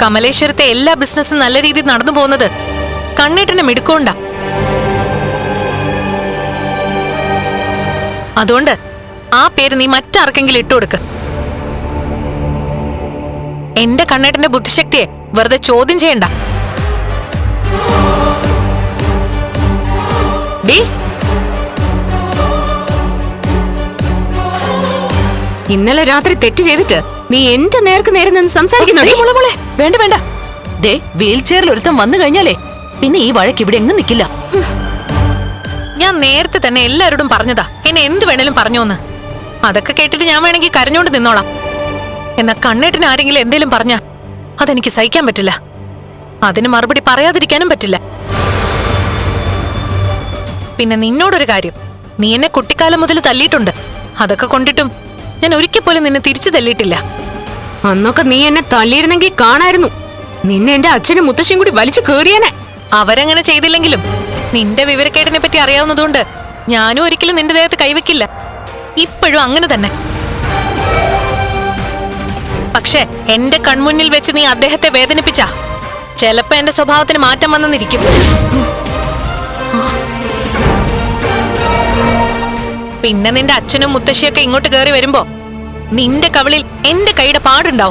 കമലേശ്വരത്തെ എല്ലാ ബിസിനസ്സും നല്ല രീതിയിൽ നടന്നു പോകുന്നത് കണ്ണേട്ടനെ മിടുക്കൊണ്ട. അതുകൊണ്ട് ആ പേര് നീ മറ്റാർക്കെങ്കിലും ഇട്ടുകൊടുക്ക്. എന്റെ കണ്ണേട്ടന്റെ ബുദ്ധിശക്തിയെ വെറുതെ ചോദ്യം ചെയ്യണ്ട. ഇന്നലെ രാത്രി തെറ്റ് ചെയ്തിട്ട് നീ എന്റെ നേർക്ക് നേരെ നിന്ന് സംസാരിക്കുന്നു. വേണ്ട വേണ്ട, ദേ വീൽ ചെയറിൽ ഒരുത്തം വന്നു കഴിഞ്ഞാലേ പിന്നെ ഈ വഴക്ക് ഇവിടെ എങ്ങും നിൽക്കില്ല. ഞാൻ നേരത്തെ തന്നെ എല്ലാവരോടും പറഞ്ഞതാ എന്നെ എന്ത് വേണേലും പറഞ്ഞോന്ന്. അതൊക്കെ കേട്ടിട്ട് ഞാൻ വേണമെങ്കിൽ കരഞ്ഞോണ്ട് നിന്നോളാം. എന്നാ കണ്ണേട്ടിന് ആരെങ്കിലും എന്തേലും പറഞ്ഞാ അതെനിക്ക് സഹിക്കാൻ പറ്റില്ല. അതിന് മറുപടി പറയാതിരിക്കാനും പറ്റില്ല. പിന്നെ നിന്നോടൊരു കാര്യം, നീ എന്നെ കുട്ടിക്കാലം മുതൽ തല്ലിയിട്ടുണ്ട്. അതൊക്കെ കൊണ്ടിട്ടും ഞാൻ ഒരിക്കൽ പോലും നിന്നെ തിരിച്ചു തല്ലിയിട്ടില്ല. അന്നൊക്കെ നീ എന്നെ തല്ലിയിരുന്നെങ്കിൽ കാണായിരുന്നു. നിന്നെ എന്റെ അച്ഛനും മുത്തശ്ശിയും കൂടി വലിച്ചു കേറിയേനെ. അവരങ്ങനെ ചെയ്തില്ലെങ്കിലും നിന്റെ വിവരക്കേടിനെ പറ്റി അറിയാവുന്നതുകൊണ്ട് ഞാനും ഒരിക്കലും നിന്റെ ദേഹത്ത് കൈവയ്ക്കില്ല. ഇപ്പോഴും അങ്ങനെ തന്നെ. പക്ഷെ എന്റെ കൺമുന്നിൽ വെച്ച് നീ അദ്ദേഹത്തെ വേദനിപ്പിച്ചാ ചിലപ്പോ എന്റെ സ്വഭാവത്തിന് മാറ്റം വന്നെന്നിരിക്കും. പിന്നെ നിന്റെ അച്ഛനും മുത്തശ്ശിയൊക്കെ ഇങ്ങോട്ട് കയറി വരുമ്പോ നിന്റെ കവിളിൽ എന്റെ കൈയുടെ പാടുണ്ടാവും.